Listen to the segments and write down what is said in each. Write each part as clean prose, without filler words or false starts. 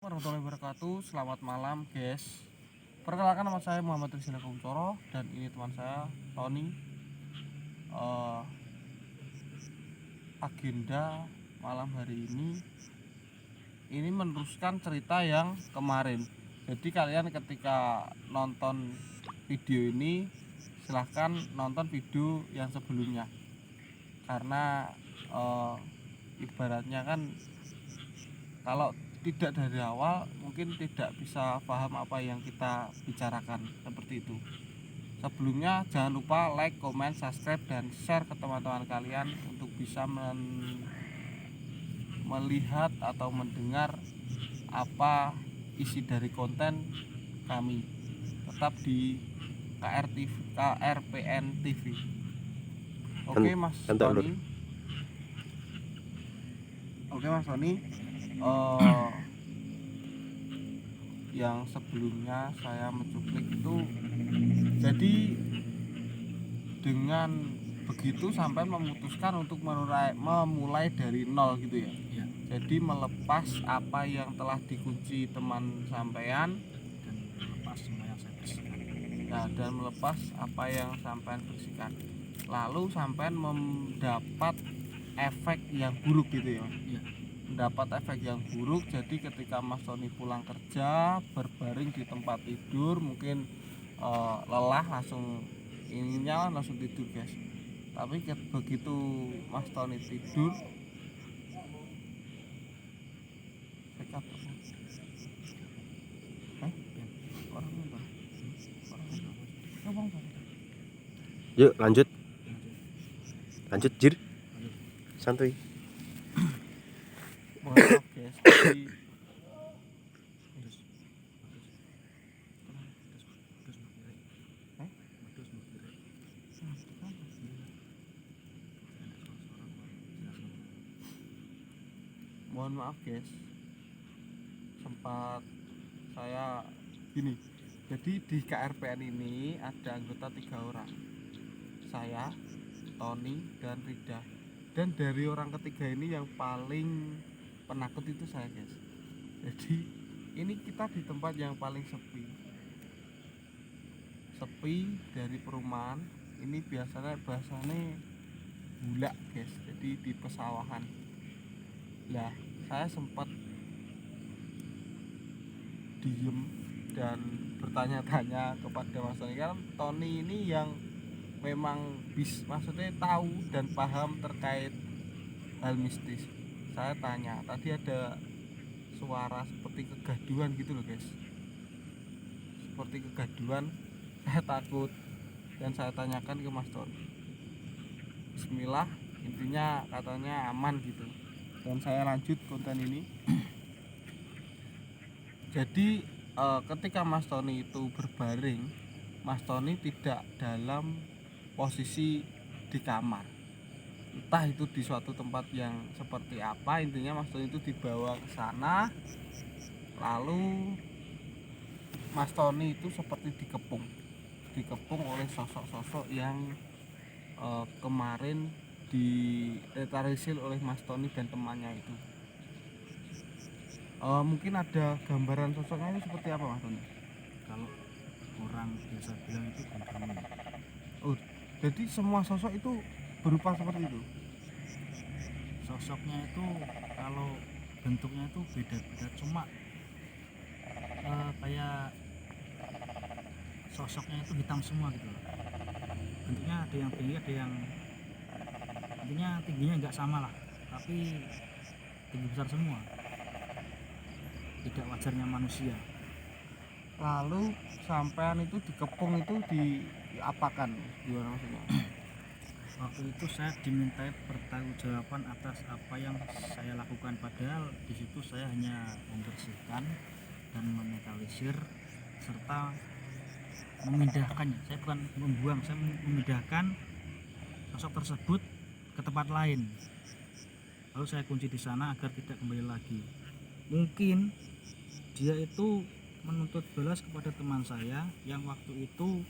Warahmatullahi wabarakatuh. Selamat malam, guys. Perkenalkan, nama saya Muhammad Rizal Kumcoro dan ini teman saya Tony. Agenda malam hari ini meneruskan cerita yang kemarin. Jadi kalian ketika nonton video ini silahkan nonton video yang sebelumnya, karena ibaratnya kan kalau tidak dari awal mungkin tidak bisa paham apa yang kita bicarakan, seperti itu. Sebelumnya jangan lupa like, comment, subscribe, dan share ke teman-teman kalian untuk bisa melihat atau mendengar apa isi dari konten kami. Tetap di KRPN TV. Oke Mas Tony. Yang sebelumnya saya mencuplik itu, jadi dengan begitu sampai memutuskan untuk memulai dari nol gitu ya. Jadi melepas apa yang telah dikunci teman sampean dan melepas apa yang sampean bersihkan. Lalu sampean mendapat efek yang buruk gitu ya. Mendapat efek yang buruk. Jadi ketika Mas Tony pulang kerja, berbaring di tempat tidur, mungkin lelah, langsung tidur, guys. Tapi begitu Mas Tony tidur, Yuk lanjut Jir, santuy. mohon maaf guys, jadi mohon maaf guys, sempat saya gini. Jadi di KRPN ini ada anggota 3 orang, saya, Tony, dan Rida. Dan dari orang ketiga ini yang paling penakut itu saya, guys. Jadi ini kita di tempat yang paling sepi dari perumahan. Ini biasanya bulak, guys, jadi di pesawahan. Lah saya sempat diem dan bertanya-tanya kepada Mas Tony, kan Tony ini yang memang maksudnya tahu dan paham terkait hal mistis. Saya tanya, tadi ada suara seperti kegaduhan gitu loh guys, seperti kegaduhan. Saya takut dan saya tanyakan ke Mas Tony. Bismillah, intinya katanya aman gitu, dan saya lanjut konten ini. Jadi ketika Mas Tony itu berbaring, Mas Tony tidak dalam posisi di kamar, entah itu di suatu tempat yang seperti apa. Intinya Mas Tony itu dibawa ke sana, lalu Mas Tony itu seperti dikepung oleh sosok-sosok yang kemarin ditertarisir oleh Mas Tony dan temannya itu. Mungkin ada gambaran sosoknya ini seperti apa, Mas Tony? Kalau orang biasa bilang itu guncangan. Oh, jadi semua sosok itu berupa seperti itu? Sosoknya itu kalau bentuknya itu beda-beda, cuma kayak sosoknya itu hitam semua gitu. Bentuknya ada yang tinggi, ada yang intinya tingginya nggak sama lah, tapi tinggi besar semua. Tidak wajarnya manusia. Lalu sampean itu dikepung itu diapakan? Gimana maksudnya? Waktu itu saya dimintai pertanggungjawaban atas apa yang saya lakukan, padahal di situ saya hanya membersihkan dan menetralisir serta memindahkannya. Saya bukan membuang, saya memindahkan sosok tersebut ke tempat lain. Lalu saya kunci di sana agar tidak kembali lagi. Mungkin dia itu menuntut balas kepada teman saya yang waktu itu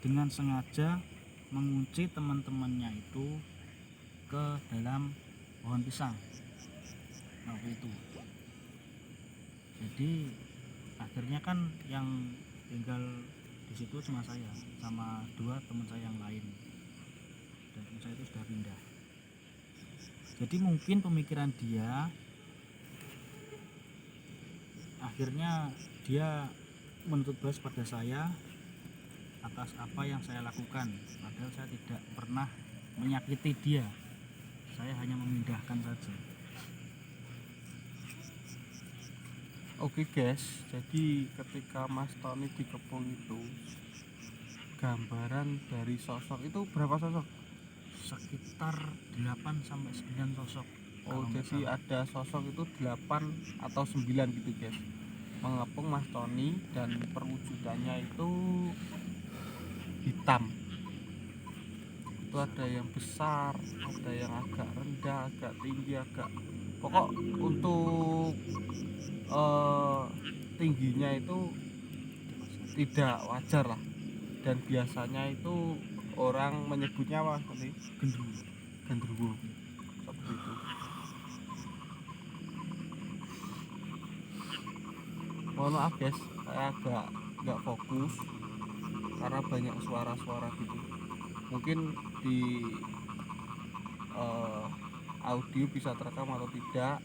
dengan sengaja mengunci teman-temannya itu ke dalam pohon pisang waktu itu. Jadi akhirnya kan yang tinggal di situ cuma saya sama 2 teman saya yang lain, dan teman saya itu sudah pindah. Jadi mungkin pemikiran dia akhirnya dia menuntut balas pada saya atas apa yang saya lakukan, padahal saya tidak pernah menyakiti dia, saya hanya memindahkan saja. Oke guys, jadi ketika Mas Tony dikepung itu, gambaran dari sosok itu berapa sosok? Sekitar 8 sampai 9 sosok. Oh, kalau nggak jadi salah. ada sosok itu 8 atau 9 gitu guys, mengepung Mas Tony, dan perwujudannya itu hitam. Itu ada yang besar, ada yang agak rendah, agak tinggi, agak pokok untuk tingginya itu tidak wajar lah, dan biasanya itu orang menyebutnya apa tadi? Gendruwo. Genderuwo, seperti itu. Mohon maaf guys, saya agak nggak fokus karena banyak suara-suara gitu. Mungkin di audio bisa terekam atau tidak,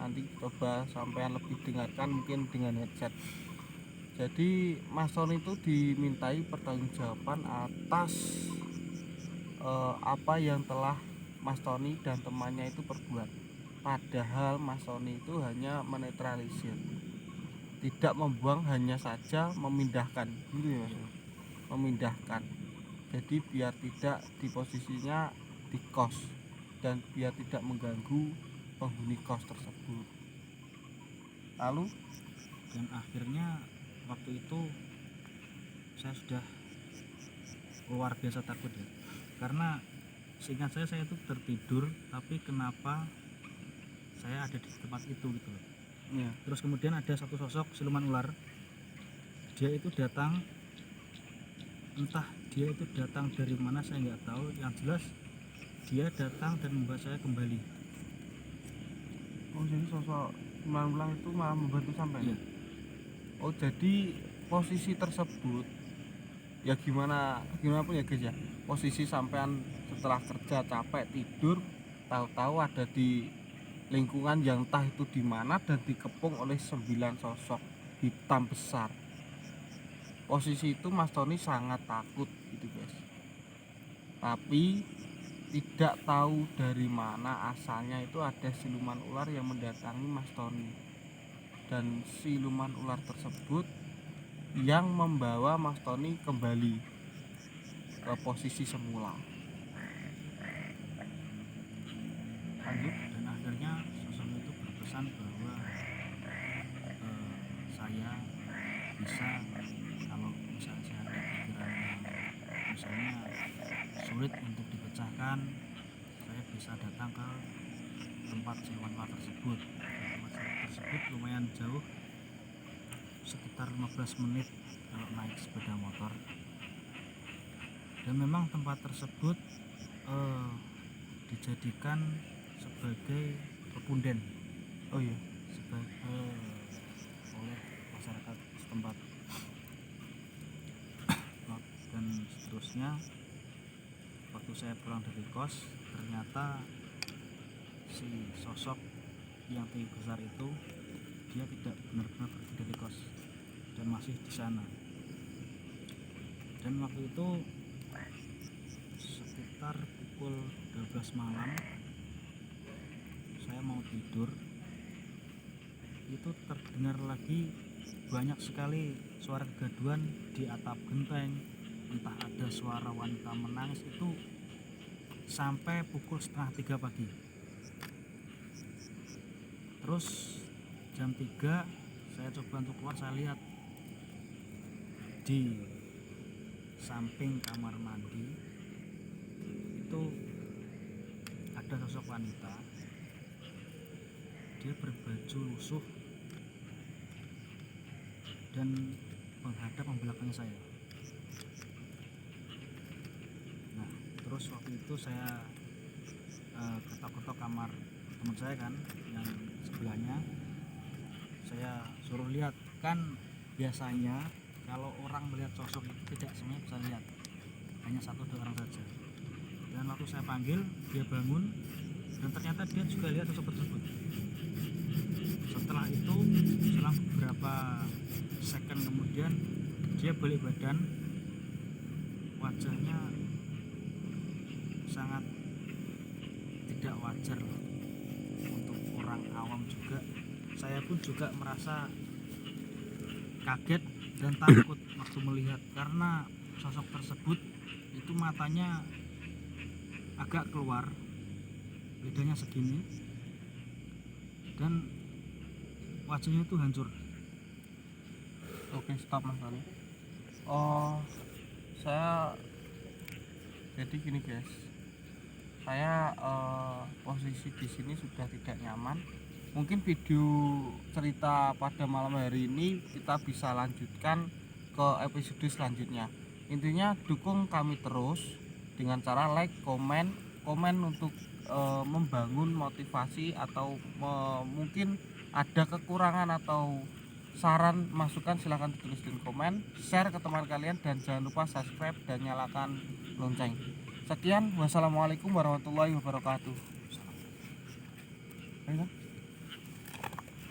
nanti coba sampean lebih dengarkan mungkin dengan headset. Jadi Mas Tony itu dimintai pertanggungjawaban atas apa yang telah Mas Tony dan temannya itu perbuat, padahal Mas Tony itu hanya menetralisir, tidak membuang, hanya saja memindahkan gitu ya Mas? Memindahkan, jadi biar tidak di posisinya di kos dan biar tidak mengganggu penghuni kos tersebut. Lalu Dan akhirnya waktu itu saya sudah luar biasa takut ya, karena seingat saya itu tertidur, tapi kenapa saya ada di tempat itu gitu loh. ya, Terus kemudian ada satu sosok siluman ular, dia itu datang, entah dia itu datang dari mana saya nggak tahu, yang jelas dia datang dan membawa saya kembali. oh jadi sosok ulang-ulang itu malah membantu sampai. Iya. Oh jadi posisi tersebut ya gimana pun ya guys ya, posisi sampean setelah kerja capek tidur, tahu-tahu ada di lingkungan yang entah itu di mana dan dikepung oleh 9 sosok hitam besar. Posisi itu Mas Tony sangat takut gitu guys, tapi tidak tahu dari mana asalnya itu ada siluman ular yang mendatangi Mas Tony, dan siluman ular tersebut yang membawa Mas Tony kembali ke posisi semula. Lanjut. Dan akhirnya sosok itu berpesan bahwa saya bisa, kalau misalnya saya ada pikiran yang misalnya sulit untuk dipecahkan, saya bisa datang ke tempat siluman ular tersebut. Tempat tersebut lumayan jauh, sekitar 15 menit kalau naik sepeda motor. Dan memang tempat tersebut dijadikan sebagai pepunden Oh iya, oleh masyarakat setempat. Dan seterusnya, waktu saya pulang dari kos, ternyata si sosok yang tinggi besar itu dia tidak benar-benar pergi dari kos dan masih di sana. Dan waktu itu sekitar pukul 12 malam, saya mau tidur, itu terdengar lagi banyak sekali suara kegaduhan di atap genteng, entah ada suara wanita menangis, itu sampai pukul 2:30 pagi. Terus jam 3 saya coba untuk keluar, saya lihat di samping kamar mandi itu ada sosok wanita, dia berbaju lusuh dan menghadap membelakangi saya. Nah, terus waktu itu saya ketok-ketok kamar teman saya kan yang sebelahnya, saya suruh lihat. Kan biasanya kalau orang melihat sosok itu tidak semuanya bisa lihat, hanya 1-2 orang saja. Dan waktu saya panggil, dia bangun dan ternyata dia juga lihat sosok tersebut. Setelah itu, selang beberapa second kemudian, dia balik badan, wajahnya sangat tidak wajar lah untuk orang awam juga. Saya pun juga merasa kaget dan takut waktu melihat, karena sosok tersebut itu matanya agak keluar, lidahnya segini, dan wajahnya itu hancur. Oke, stop Mas Tony. Oh, saya jadi gini guys, saya posisi di sini sudah tidak nyaman. Mungkin video cerita pada malam hari ini kita bisa lanjutkan ke episode selanjutnya. Intinya dukung kami terus dengan cara like, komen untuk membangun motivasi, atau mungkin ada kekurangan atau saran masukan silahkan tulis di komen, share ke teman kalian, dan jangan lupa subscribe dan nyalakan lonceng. Sekian, wassalamualaikum warahmatullahi wabarakatuh.